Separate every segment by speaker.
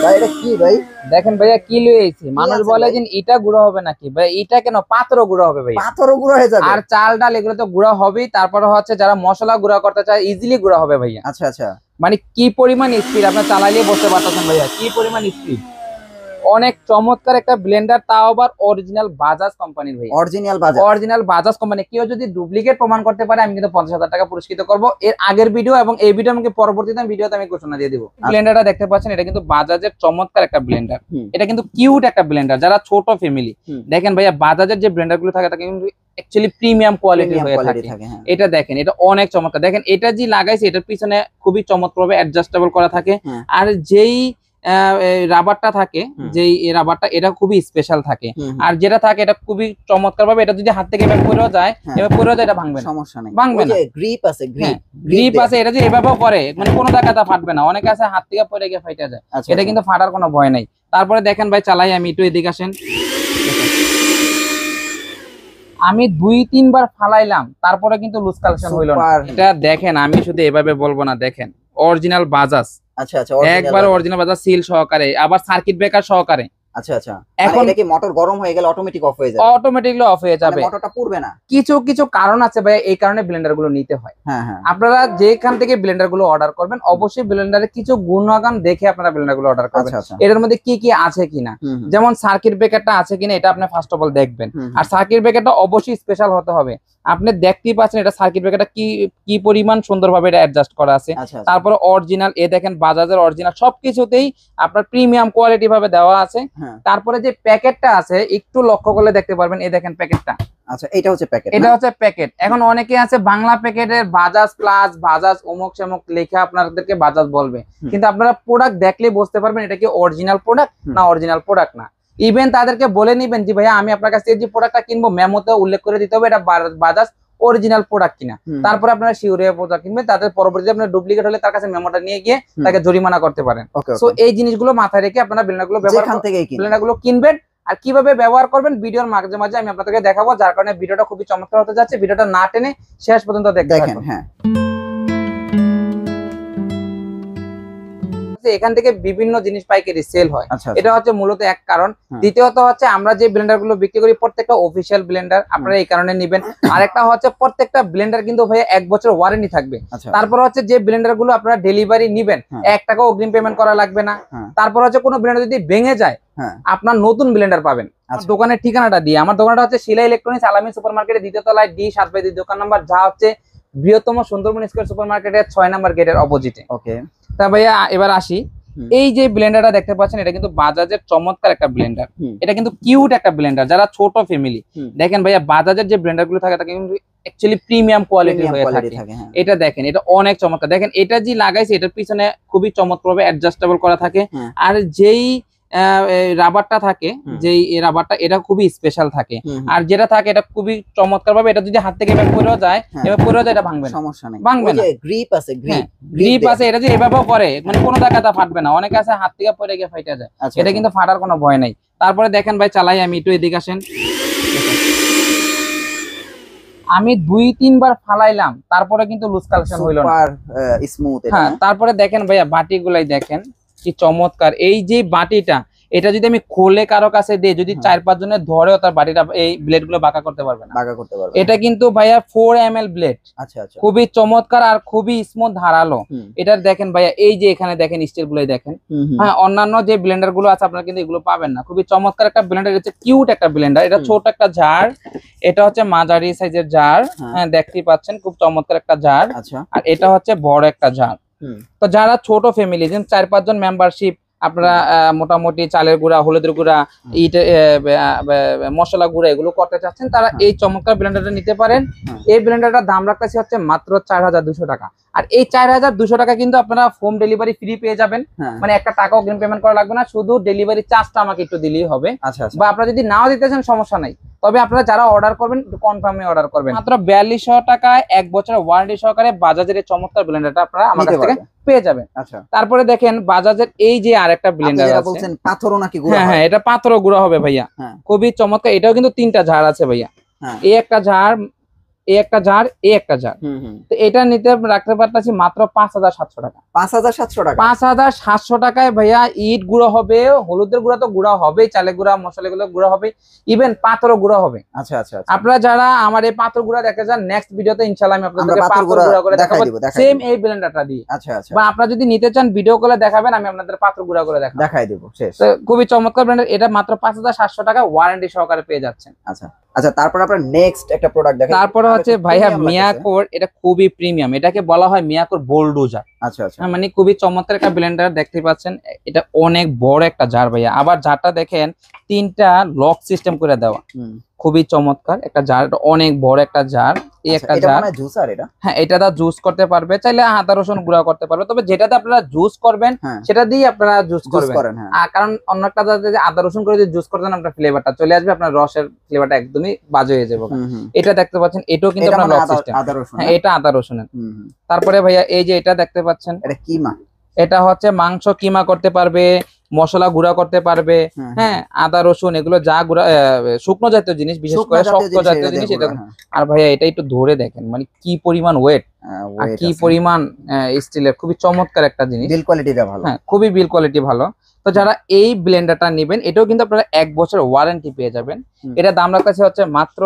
Speaker 1: ভাই এটা কি ভাই?
Speaker 2: দেখেন ভাইয়া কি লইছি, মানুষ বলে যে এটা গুঁড়ো হবে নাকি ভাই, এটা কেন পাথরও গুঁড়ো হবে ভাই,
Speaker 1: পাথরও গুঁড়ো হয়ে যাবে।
Speaker 2: আর চাল ডাল এগুলো তো গুঁড়ো হবেই। তারপরে হচ্ছে যারা মশলা গুঁড়া করতে চায় ইজিলি গুঁড়া হবে ভাইয়া।
Speaker 1: আচ্ছা আচ্ছা,
Speaker 2: মানে কি পরিমাণ স্পিড আপনার চালাইলে বুঝতে পারতেছেন ভাইয়া, কি পরিমাণ স্পিড। অনেক চমৎকার একটা ব্লেন্ডার, তাও আবার অরিজিনাল বাজাজ কোম্পানির ভাই, অরিজিনাল বাজাজ কোম্পানি। কেউ যদি ডুপ্লিকেট প্রমাণ করতে পারে আমি কিন্তু 50,000 টাকা পুরস্কৃত করব। এর আগের ভিডিও এবং এই ভিডিও আমাকে পরবর্তীতে ভিডিওতে আমি ঘোষণা দিয়ে দিব। ব্লেন্ডারটা দেখতে পাচ্ছেন, এটা কিন্তু বাজাজের চমৎকার একটা ব্লেন্ডার। এটা কিন্তু কিউট একটা ব্লেন্ডার, যারা ছোট ফ্যামিলি। দেখেন ভাইয়া বাজাজের যে ব্লেন্ডার গুলো থাকে তাকে কিন্তু অ্যাকচুয়ালি প্রিমিয়াম কোয়ালিটির হয়ে থাকে। এটা দেখেন, এটা অনেক চমৎকার। দেখেন এটা যে লাগাইছে এটার পিছনে খুবই চমৎকারভাবে অ্যাডজাস্টেবল করা থাকে। আর যেই রাবারটা থাকে, যে রাবারটা এটা খুবই স্পেশাল থাকে। আর যেটা থাকে এটা খুবই চমৎকার ভাবে, এটা যদি হাত থেকে এভাবে পড়েও যায়, এভাবে পড়েও যায়, এটা ভাঙবে না, সমস্যা নেই, ভাঙবে না।
Speaker 1: গ্রিপ আছে,
Speaker 2: গ্রিপ আছে, এটা যে এভাবেও করে মানে কোনো জায়গাটা ফাটবে না। অনেকে আছে হাত থেকে পড়ে গিয়ে ফাইটা যায়, এটা কিন্তু ফাটার কোনো ভয় নাই। তারপরে দেখেন ভাই চালাই আমি, একটু এদিকে আসেন। আমি 2-3 বার ফালাইলাম, তারপরে কিন্তু লুজ কালেকশন হইল না। এটা দেখেন, আমি শুধু এভাবে বলবো না, দেখেন অরিজিনাল বাজাজ।
Speaker 1: আচ্ছা আচ্ছা,
Speaker 2: একবার অরিজিনাল বাজাজ সিল সহকারে, আবার সার্কিট ব্রেকার সহকারে।
Speaker 1: আচ্ছা আচ্ছা, এখন এটা কি মোটর গরম হয়ে গেলে অটোমেটিক অফ হয়ে যাবে?
Speaker 2: অটোমেটিকলি অফ হয়ে যাবে,
Speaker 1: মোটরটা পুড়বে না।
Speaker 2: কিছু কিছু কারণ আছে ভাই, এই কারণে ব্লেন্ডার গুলো নিতে হয়।
Speaker 1: হ্যাঁ হ্যাঁ,
Speaker 2: আপনারা যেখান থেকে ব্লেন্ডার গুলো অর্ডার করবেন অবশ্যই ব্লেন্ডারে কিছু গুণগান দেখে আপনারা ব্লেন্ডার গুলো অর্ডার করবেন। এটার মধ্যে কি কি আছে কিনা, যেমন সার্কিট ব্রেকারটা আছে কিনা, এটা আপনি ফার্স্ট অফ অল দেখবেন। আর সার্কিট ব্রেকারটা অবশ্যই স্পেশাল হতে হবে। আপনি দেখতেই পাচ্ছেন এটা সার্কিট ব্রেকারটা কি পরিমাণ সুন্দরভাবে এটা অ্যাডজাস্ট করা আছে। তারপরে অরিজিনাল, এ দেখেন বাজাজের অরিজিনাল সবকিছুতেই আপনার প্রিমিয়াম কোয়ালিটি ভাবে দেওয়া আছে। তারপরে যে প্যাকেটটা আছে একটু লক্ষ্য করলে দেখতে পারবেন, এই দেখেন প্যাকেটটা।
Speaker 1: আচ্ছা, এটা হচ্ছে প্যাকেট,
Speaker 2: এটা হচ্ছে প্যাকেট। এখন অনেকে আছে বাংলা প্যাকেটের বাজাজ প্লাস, বাজাজ অমুক সেমুক লেখা আপনাদেরকে বাজাজ বলবে, কিন্তু আপনারা প্রোডাক্ট দেখলে বুঝতে পারবেন এটা কি অরিজিনাল প্রোডাক্ট না অরিজিনাল প্রোডাক্ট না। ইভেন তাদেরকে বলে নিবেন যে ভাইয়া আমি আপনার কাছ থেকে যে প্রোডাক্টটা কিনবো মেমোতে উল্লেখ করে দিতে হবে এটা বাজাজ অরিজিনাল প্রোডাক্ট কিনা। তারপরে আপনারা শিওরে প্রোডাক্ট কিনবেন, তাদের পরবর্তীতে আপনার ডুপ্লিকেট হলে তার কাছে মেমোটা নিয়ে গিয়ে তাকে জরিমানা করতে পারেন। সো এই জিনিসগুলো মাথায় রেখে আপনারা ব্লেন্ডারগুলো ব্লেন্ডারগুলো কিনবেন। আর কিভাবে ব্যবহার করবেন ভিডিওর মাঝে মাঝে আমি আপনাদেরকে দেখাবো, যার কারণে ভিডিওটা খুবই চমৎকার হতে যাচ্ছে। ভিডিওটা না টেনে শেষ পর্যন্ত দেখেন। হ্যাঁ, এখান থেকে বিভিন্ন জিনিস পাইকারি সেল হয়, এটা হচ্ছে মূলত এক কারণ। দ্বিতীয়ত হচ্ছে আমরা যে ব্লেন্ডার গুলো বিক্রি করি প্রত্যেকটা অফিসিয়াল ব্লেন্ডার, আপনারা এই কারণে নিবেন। আরেকটা হচ্ছে প্রত্যেকটা ব্লেন্ডার কিন্তু ভাই 1 বছর ওয়ারেন্টি থাকবে। তারপর হচ্ছে যে ব্লেন্ডার গুলো আপনারা ডেলিভারি নিবেন 1 টাকা অগ্রিম পেমেন্ট করা লাগবে না। তারপর হচ্ছে কোনো ব্লেন্ডার যদি ভেঙে যায় আপনার নতুন ব্লেন্ডার পাবেন। দোকানের ঠিকানাটা দিয়ে, আমার দোকানটা হচ্ছে শিলা ইলেকট্রনিক্স, আলামী সুপার মার্কেটের 2য় তলায় D7/2 দোকান নাম্বার, যা হচ্ছে বৃহত্তম সুন্দরবন স্কয়ার সুপার মার্কেটের 6 নাম্বার গেটের অপোজিটে। ওকে, তা ভাইয়া এবার আসি। এই যে ব্লেন্ডারটা দেখতে পাচ্ছেন এটা কিন্তু বাজাজের চমৎকার একটা ব্লেন্ডার। এটা কিন্তু কিউট একটা ব্লেন্ডার, যারা ছোট ফ্যামিলি। দেখেন ভাইয়া বাজাজের যে ব্লেন্ডার গুলো থাকে তাকে কিন্তু অ্যাকচুয়ালি প্রিমিয়াম কোয়ালিটির হয়ে থাকে। এটা দেখেন, এটা অনেক চমৎকার। দেখেন এটা যে লাগাইছে এটার পিছনে খুবই চমৎকারভাবে অ্যাডজাস্টেবল করা থাকে। আর যেই রাবারটা থাকে, যে রাবারটা এটা খুবই স্পেশাল থাকে। আর যেটা থাকে এটা খুবই চমৎকার ভাবে, এটা যদি হাত থেকে এভাবে পড়েও যায়, এভাবে পড়েও যায়, এটা ভাঙবে না, সমস্যা নেই, ভাঙবে না।
Speaker 1: গ্রিপ আছে,
Speaker 2: গ্রিপ আছে, এটা যে এভাবেও করে মানে কোনো জায়গাটা ফাটবে না। অনেকে আছে হাত থেকে পড়ে গিয়ে ফাইটা যায়, এটা কিন্তু ফাটার কোনো ভয় নাই। তারপরে দেখেন ভাই চালাই আমি, একটু এদিকে আসেন। আমি 2-3 বার ফালাইলাম, তারপরে কিন্তু লুজ কালেকশন হইল না,
Speaker 1: স্মুথ।
Speaker 2: হ্যাঁ, তারপরে দেখেন ভাইয়া বাটি গুলাই দেখেন কি চমৎকার। এই যে বাটিটা, এটা যদি আমি খোলে কারো কাছে দিই, যদি 4-5 জনের ধরেও তার বাটিটা এই ব্লেড গুলো বাঁকা করতে পারবে না। এটা কিন্তু ভাইয়া 4 ml ব্লেড, খুবই চমৎকার আর খুবই স্মুথ ধারালো। এটার দেখেন ভাইয়া এই যে এখানে দেখেন স্টিল গুলোই দেখেন। হ্যাঁ, অন্যান্য যে ব্লেন্ডার গুলো আছে আপনারা কিন্তু এগুলো পাবেন না। খুবই চমৎকার একটা ব্লেন্ডার, হচ্ছে কিউট একটা ব্লেন্ডার। এটা ছোট একটা জার, এটা হচ্ছে মাঝারি সাইজের জার। হ্যাঁ, দেখতেই পাচ্ছেন খুব চমৎকার একটা জার। আর এটা হচ্ছে বড় একটা জার। তো যারা ছোট ফ্যামিলি, যেমন 4-5 জন মেম্বারশিপ, আপনারা মোটামুটি চালের গুঁড়া, হলুদের গুঁড়া, মশলা গুঁড়া এগুলো করতে চাচ্ছেন, তারা এই চমৎকার ব্লেন্ডারটা নিতে পারেন। এই ব্লেন্ডারটার দাম রাখতেছি হচ্ছে মাত্র 4,200 টাকা। আর এই 4,200 টাকা কিন্তু আপনারা হোম ডেলিভারি ফ্রি পেয়ে যাবেন। মানে 1 টাকা অগ্রিম পেমেন্ট করা লাগবে না, শুধু ডেলিভারি চার্জটা আমাকে একটু দিলেই হবে। বা আপনারা যদি নাও দিতে চান সমস্যা নাই, তবে আপনারা যারা অর্ডার করবেন কনফার্মে অর্ডার করবেন। মাত্র 4200 টাকায় 1 বছরের ওয়ারেন্টি সহকারে বাজাজের এই চমৎকার ব্লেন্ডারটা আপনারা আমার কাছ থেকে পেয়ে যাবেন। তারপরে দেখেন বাজাজের এই যে আরেকটা ব্লেন্ডার আছে, বলছেন
Speaker 1: পাথরও নাকি গুঁড়া?
Speaker 2: হ্যাঁ হ্যাঁ, এটা পাথরও গুঁড়া হবে ভাইয়া, খুবই চমৎকার। এটাও কিন্তু 3টা ঝাড় আছে ভাইয়া। এই একটা ঝাড়, এই একটা জার, এই একটা জার। তো এটা নিতে রাখতে পারতেছি মাত্র 5700 টাকা।
Speaker 1: 5700 টাকা,
Speaker 2: 5700 টাকায় ভাইয়া ইট গুঁড়ো হবে, হলুদের গুঁড়া তো গুঁড়া হবে, চালের গুঁড়া মশলা গুলো গুঁড়া হবে, ইভেন পাথরও গুঁড়া হবে।
Speaker 1: আচ্ছা আচ্ছা।
Speaker 2: আপনারা যারা আমার এই পাথর গুঁড়া দেখতে চান, নেক্সট ভিডিওতে ইনশাআল্লাহ আমি আপনাদেরকে পাথর গুঁড়া করে দেখাবো সেম এই ব্লেন্ডারটা দিয়ে।
Speaker 1: আচ্ছা আচ্ছা।
Speaker 2: বা আপনারা যদি নিতে চান ভিডিও কলে দেখাবেন, আমি আপনাদের পাথর গুঁড়া করে দেখাই দেব। শেষ। তো খুবই চমৎকার ব্লেন্ডার, এটা মাত্র 5700 টাকা ওয়ারেন্টি সহকারে পেয়ে যাচ্ছেন।
Speaker 1: আচ্ছা আচ্ছা। তারপর আপনারা নেক্সট একটা প্রোডাক্ট দেখাই।
Speaker 2: তারপরে হচ্ছে ভাইয়া মিয়াকোর, এটা খুবই প্রিমিয়াম, এটাকে বলা হয় মিয়াকোর বোলডোজার।
Speaker 1: আচ্ছা আচ্ছা।
Speaker 2: মানে খুবই চমৎকার একটা ব্লেন্ডার দেখতে পাচ্ছেন, এটা অনেক বড় একটা জার ভাইয়া। আবার জারটা দেখেন 3টা লক সিস্টেম করে দেওয়া, খুবই চমৎকার একটা জার, অনেক বড় একটা জার। এই একটা জার,
Speaker 1: মানে জুসার এটা।
Speaker 2: হ্যাঁ, এটা দা জুস করতে পারবে, চাইলে আদা রসুন গুঁড়া করতে পারবে, তবে যেটাতে আপনারা জুস করবেন সেটা দিয়ে আপনারা জুস করবেন। কারণ অন্য একটা যে আদা রসুন করে যদি জুস করতেন, আপনার ফ্লেভারটা চলে আসবে, আপনার রসের ফ্লেভারটা একদমই বাজে হয়ে যাবে। এটা দেখতে পাচ্ছেন, এটাও কিন্তু আপনার লক সিস্টেম। হ্যাঁ, এটা আদা রসুনের। তারপরে ভাইয়া এই যে এটা দেখতে পাচ্ছেন,
Speaker 1: এটা কিমা,
Speaker 2: এটা হচ্ছে মাংস কিমা করতে পারবে, মশলা গুঁড়া করতে পারবে। হ্যাঁ, আদা রসুন এগুলো যা গুঁড়া, শুকনো জাতীয় জিনিস, বিশেষ করে শক্ত জাতীয় জিনিস এটা। আর ভাইয়া এটা একটু ধরে দেখেন, মানে কি পরিমাণ ওয়েট আর কি পরিমাণ স্টিলের, খুবই চমৎকার একটা জিনিস।
Speaker 1: বিল কোয়ালিটিটা ভালো। হ্যাঁ,
Speaker 2: খুবই বিল কোয়ালিটি ভালো। তো যারা এই ব্লেন্ডারটা নেবেন, এটাও কিন্তু আপনারা 1 বছর ওয়ারেন্টি পেয়ে যাবেন। এটা দাম রাখতেছে হচ্ছে মাত্র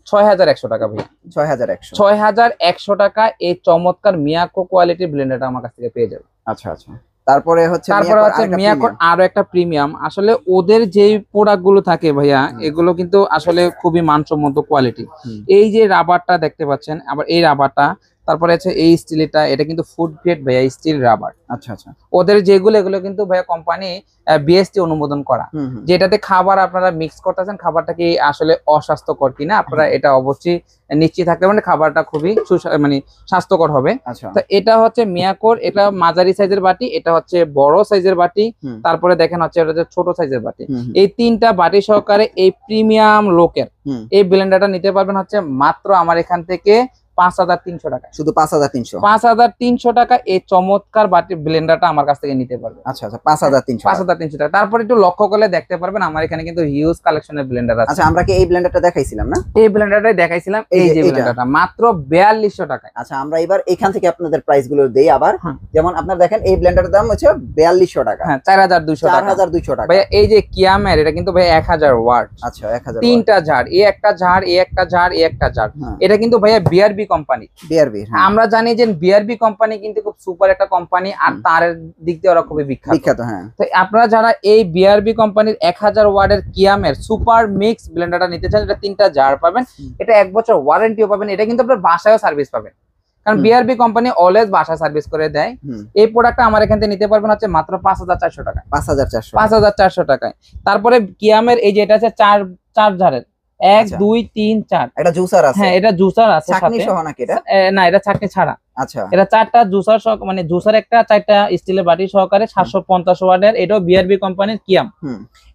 Speaker 2: 6100 টাকা ভাইয়া। 6100 টাকা এই চমৎকার মিয়াকো কোয়ালিটির ব্লেন্ডারটা আমার কাছ থেকে পেয়ে যাবে।
Speaker 1: আচ্ছা আচ্ছা। তারপরে হচ্ছে
Speaker 2: মিয়াকোর আরো একটা প্রিমিয়াম, আসলে ওদের যে প্রোডাক্ট গুলো থাকে ভাইয়া, এগুলো কিন্তু আসলে খুবই মানসম্মত কোয়ালিটি। এই যে রাবারটা দেখতে পাচ্ছেন, আবার এই রাবারটা, তারপরে আছে এই স্টিলটা, এটা কিন্তু ফুড গ্রেড ভাইয়া স্টিল রাবার।
Speaker 1: আচ্ছা আচ্ছা।
Speaker 2: ওদের যেগুলো এগুলো কিন্তু ভাইয়া কোম্পানি বিএসটি অনুমোদন করা, যেটাতে খাবার আপনারা মিক্স করতেছেন, খাবারটা কি আসলে অস্বাস্থ্যকর কিনা আপনারা এটা অবশ্যই নিশ্চিত থাকতে পারেন, খাবারটা খুবই মানে স্বাস্থ্যকর হবে। তো এটা হচ্ছে মিয়াকোর, এটা মাঝারি সাইজের বাটি, এটা হচ্ছে বড় সাইজের বাটি, তারপরে দেখেন হচ্ছে এটা হচ্ছে ছোট সাইজের বাটি। এই 3টা বাটি সহকারে এই প্রিমিয়াম লোকের এই ব্লেন্ডারটা নিতে পারবেন হচ্ছে মাত্র আমার এখান থেকে 5300 টাকা।
Speaker 1: শুধু
Speaker 2: 5300 টাকা এই চমৎকার বাটি ব্লেন্ডারটা আমার কাছ থেকে নিতে পারবে।
Speaker 1: আচ্ছা আচ্ছা। 5300
Speaker 2: টাকা। তারপর একটু লক্ষ্য করলে দেখতে পারবেন আমার এখানে কিন্তু হিউজ কালেকশনের ব্লেন্ডার আছে।
Speaker 1: আচ্ছা, আমরা কি এই ব্লেন্ডারটা দেখাইছিলাম না?
Speaker 2: এই ব্লেন্ডারটাই দেখাইছিলাম, এই যে ব্লেন্ডারটা মাত্র 4200 টাকা।
Speaker 1: আচ্ছা, আমরা এবার এখান থেকে আপনাদের প্রাইস গুলো দেই আবার। যেমন আপনারা দেখেন এই ব্লেন্ডারের দাম হচ্ছে 4200 টাকা।
Speaker 2: হ্যাঁ, 4200 টাকা।
Speaker 1: 4200 টাকা।
Speaker 2: ভাই এই যে কিয়ামের, এটা কিন্তু ভাই 1000 ওয়াট।
Speaker 1: আচ্ছা, 1000।
Speaker 2: 3টা জার, এই একটা জার, এই একটা জার, এই একটা জার। এটা কিন্তু ভাইয়া বিআরবি কোম্পানি। আমরা জানি যে বিআরবি কোম্পানি কিন্তু খুব সুপার একটা কোম্পানি, আর তার দিক দিয়ে ওরা খুবই বিখ্যাত।
Speaker 1: হ্যাঁ,
Speaker 2: তো আপনারা যারা এই বিআরবি কোম্পানির 1000 ওয়াটের কিয়ামের সুপার মিক্স ব্লেন্ডারটা নিতে চান, এটা 3টা জার পাবেন, এটা 1 বছর ওয়ারেন্টিও পাবেন, এটা কিন্তু আপনার বাসায়ও সার্ভিস পাবেন, কারণ বিআরবি কোম্পানি অলওয়েজ বাসায় সার্ভিস করে দেয়। এই প্রোডাক্টটা আমার এখান থেকে নিতে পারবেন হচ্ছে মাত্র 5400 টাকা। 5400 টাকায়। তারপরে কিয়ামের এই যে এটা আছে চার জারের 1 2 3 4,
Speaker 1: এটা জুসার আছে।
Speaker 2: হ্যাঁ, এটা জুসার আছে
Speaker 1: ছাকনি সহ নাকি এটা?
Speaker 2: না, এটা ছাকনি ছাড়া।
Speaker 1: আচ্ছা,
Speaker 2: এটা 4টা জুসার সহ, মানে জুসার একটা 4টা স্টিলের বাটি সহকারে 750 ওয়াটের, এটাও বিআরবি কোম্পানির কিয়াম।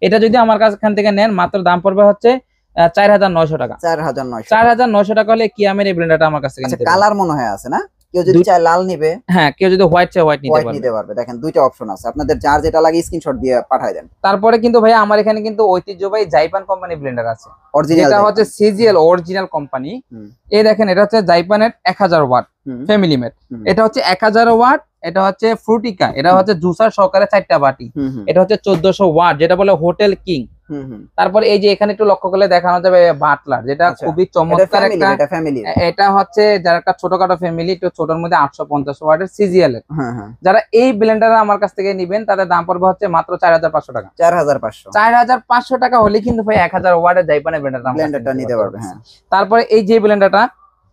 Speaker 2: এটা যদি আমার কাছ থেকে নেন, মাত্র দাম পড়বে হচ্ছে 4900 টাকা। 4900 টাকা হলে কিয়ামের এই ব্লেন্ডারটা আমার কাছ থেকে নিতে পারবেন।
Speaker 1: কালার মনে হয় আছে না? কেউ যদি চায় লাল নিবে,
Speaker 2: হ্যাঁ, কেউ যদি হোয়াইট চায় হোয়াইট
Speaker 1: নিতে পারবে। দেখেন 2টা অপশন আছে, আপনাদের যার যেটা লাগে স্ক্রিনশট দিয়ে পাঠিয়ে দেন।
Speaker 2: তারপরে কিন্তু ভাই আমার এখানে কিন্তু ঐতিহ্যবাহী জাইপান কোম্পানি ব্লেন্ডার আছে, যেটা হচ্ছে সিজিএল অরিজিনাল কোম্পানি। এই দেখেন, এটা হচ্ছে জাইপানের 1000 ওয়াট ফ্যামিলি মেড। এটা হচ্ছে 1000 ওয়াট। এটা হচ্ছে ফ্রুটিকা, এটা হচ্ছে জুসার সহকারে 4টা বাটি। এটা হচ্ছে 1400 ওয়াট, যেটা বলে হোটেল কিং। তারপর এই যে এখানে একটু লক্ষ্য করলে দেখানো যাবে বাটলার, যেটা খুবই চমৎকার একটা, এটা হচ্ছে যারা একটা ছোটখাটো ফ্যামিলি, একটু ছোটর মধ্যে 850 ওয়াটের সিজিএল এর, যারা এই ব্লেন্ডার আমার কাছ থেকে নিবেন তাদের দাম পড়বে হচ্ছে মাত্র 4500 টাকা। 4500 টাকা হলে কিন্তু ভাই 1000 ওয়াটের জাইপানের ব্লেন্ডারটা নিতে পারবে। তারপরে এই যে ব্লেন্ডারটা,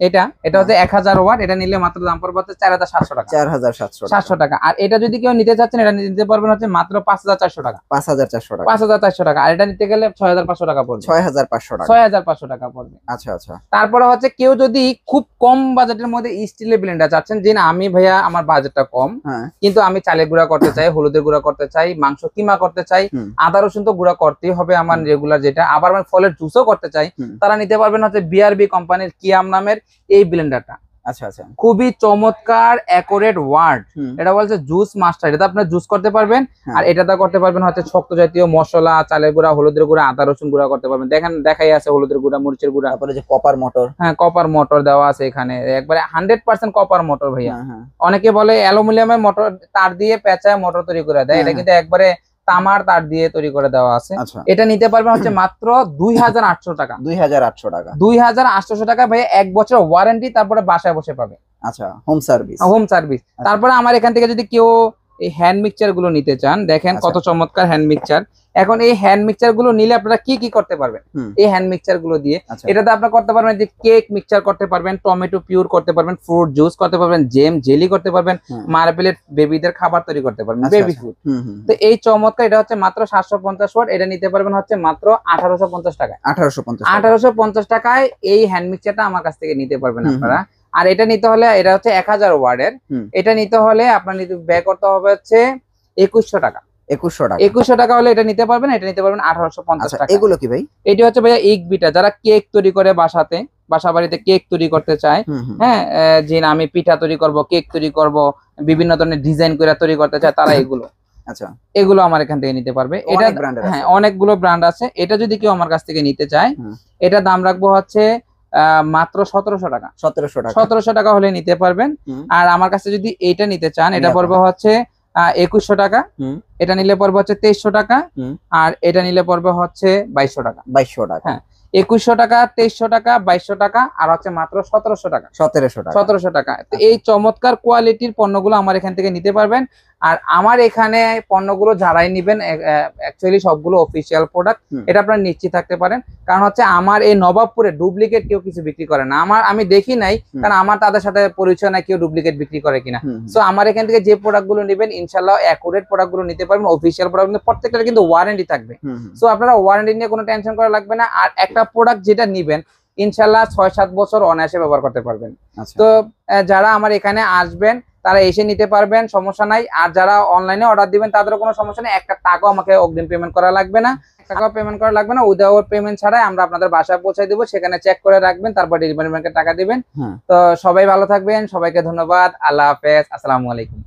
Speaker 2: এটা হচ্ছে 1000 ওয়াট, এটা নিলে মাত্র দাম পড়বে হচ্ছে 4700 টাকা। 4700 টাকা। আর এটা যদি কেউ নিতে চাচ্ছেন, এটা নিতে পারবেন হচ্ছে মাত্র 5400 টাকা। 5400 টাকা। আর এটা নিতে গেলে 6500 টাকা পড়বে। 6500 টাকা পড়বে।
Speaker 1: আচ্ছা আচ্ছা।
Speaker 2: তারপরে হচ্ছে কেউ যদি খুব কম বাজেটের মধ্যে স্টিলের ব্লেন্ডার চাচ্ছেন, যে না আমি ভাইয়া আমার বাজেটটা কম, কিন্তু আমি চালের গুঁড়া করতে চাই, হলুদের গুঁড়া করতে চাই, মাংস কিমা করতে চাই, আদা রসুন তো গুঁড়া করতেই হবে আমার রেগুলার যেটা, আবার আমি ফলের জুসও করতে চাই, তারা নিতে পারবেন হচ্ছে বিআরবি কোম্পানির কিয়াম নামের এই ব্লেন্ডারটা।
Speaker 1: আচ্ছা আচ্ছা,
Speaker 2: খুবই চমৎকার অ্যাকুরেট ওয়ার্ড। এটা বলছে জুস মাস্টার, এটা আপনার জুস করতে পারবেন। আর এটাতে করতে পারবেন হচ্ছে শক্ত জাতীয় মশলা, চালের গুঁড়া, হলুদের গুঁড়া, আদা রসুন গুঁড়া করতে পারবেন। দেখেন দেখাই আছে হলুদের গুঁড়া, মরিচের গুঁড়া,
Speaker 1: তারপরে যে কপার মোটর।
Speaker 2: হ্যাঁ কপার মোটর দেওয়া আছে এখানে, একবারে 100% কপার মোটর ভাইয়া। অনেকে বলে অ্যালুমিনিয়ামের মোটর তার দিয়ে পেঁচায় মোটর তৈরি করে দেয়, এটা কিন্তু একবারে তামার তার দিয়ে তৈরি করে দেওয়া আছে। এটা নিতে পারবেন হচ্ছে মাত্র 2800 টাকা।
Speaker 1: 2800 টাকা,
Speaker 2: 2800 টাকা ভাই, 1 বছর ওয়ারেন্টি, তারপরে বাসায় বসে পাবে।
Speaker 1: আচ্ছা, হোম সার্ভিস,
Speaker 2: হোম সার্ভিস। তারপরে আমার এখান থেকে যদি কেউ এই হ্যান্ড মিক্সচার গুলো নিতে চান, দেখেন কত চমৎকার হ্যান্ড মিক্সচার। এখন এই হ্যান্ড মিক্সচার গুলো নিলে আপনারা কি কি করতে পারবেন এই হ্যান্ড মিক্সচার গুলো দিয়ে? এটাতে আপনারা করতে পারবেন যে কেক মিক্সচার করতে পারবেন, টমেটো পিউর করতে পারবেন, ফ্রুট জুস করতে পারবেন, জেম জেলি করতে পারবেন, মার্বেলের বেবিদের খাবার তৈরি করতে পারবেন, বেবি ফুড। তো এই চমৎকার, এটা হচ্ছে মাত্র 750 ওয়াট। এটা নিতে পারবেন হচ্ছে মাত্র 1850 টাকায়। 1850 টাকায় এই হ্যান্ড মিক্সচারটা আমার কাছ থেকে নিতে পারবেন আপনারা। আর এটা নিতে হলে, এটা হচ্ছে 1000 ওয়াটের, এটা নিতে হলে আপনার ব্যয় করতে হবে হচ্ছে 2100 টাকা। 2100 টাকা হলে এটা নিতে পারবেন। এটা নিতে পারবেন 1850 টাকা।
Speaker 1: এগুলো কি ভাই?
Speaker 2: এটি হচ্ছে ভাইয়া ইগবিটা, যারা কেক তৈরি করে বাসা বাড়িতে কেক তৈরি করতে চায়, হ্যাঁ, যে আমি পিঠা তৈরি করব, কেক তৈরি করব, বিভিন্ন ধরনের ডিজাইন করে তৈরি করতে চায়, তারা এগুলো, আচ্ছা, এগুলো আমার এখান থেকে নিতে পারবে। এটা হ্যাঁ অনেকগুলো ব্র্যান্ড আছে। এটা যদি কেউ আমার কাছ থেকে নিতে চায়, এটা দাম রাখবো হচ্ছে মাত্র 1700 টাকা। 1700 টাকা হলে নিতে পারবেন। আর আমার কাছে যদি এইটা নিতে চান, এটা পড়বে হচ্ছে 2100 টাকা। এটা নিলে পড়বে হচ্ছে 2300 টাকা। আর এটা নিলে পড়বে হচ্ছে 2200 টাকা।
Speaker 1: 2200 টাকা,
Speaker 2: হ্যাঁ, 2100 টাকা, 2300 টাকা, 2200 টাকা, আর হচ্ছে মাত্র 1700 টাকা। 1700 টাকা। তো এই চমৎকার কোয়ালিটির পণ্যগুলো আমার এখান থেকে নিতে পারবেন। আর আমার এখানে পণ্যগুলো যারাই নিবেন, অ্যাকচুয়ালি সবগুলো অফিসিয়াল প্রোডাক্ট, এটা আপনারা নিশ্চিত থাকতে পারেন। কারণ হচ্ছে আমার এই নবাবপুরে ডুপ্লিকেট কেউ কিছু বিক্রি করে না। আমি দেখি নাই, কারণ আমার তাদের সাথে পরিচয় নাই কেউ ডুপ্লিকেট বিক্রি করে কিনা। সো আমার এখান থেকে যে প্রোডাক্ট গুলো নিবেন, ইনশাল্লাহ অ্যাকুরেট প্রোডাক্ট গুলো নিতে পারবেন, অফিসিয়াল প্রোডাক্ট, প্রত্যেকটা কিন্তু ওয়ারেন্টি থাকবে। সো আপনারা ওয়ারেন্টি নিয়ে কোনো টেনশন করা লাগবে না। আর একটা প্রোডাক্ট যেটা নিবেন, ইনশাল্লাহ 6-7 বছর অনায়াসে ব্যবহার করতে পারবেন। তো যারা আমার এখানে আসবেন, তারা এসে নিতে পারবেন, সমস্যা নাই। আর যারা অনলাইনে অর্ডার দিবেন, তাদেরও কোনো সমস্যা নেই। একটা টাকাও আমাকে অগ্রিম পেমেন্ট করা লাগবে না, উইদাউট পেমেন্ট ছাড়াই আমরা আপনাদের বাসায় পৌঁছে দিব। সেখানে চেক করে রাখবেন, তারপর ডেলিভারি ম্যানকে টাকা দিবেন। তো সবাই ভালো থাকবেন, সবাইকে ধন্যবাদ। আল্লাহ হাফেজ, আসসালামু আলাইকুম।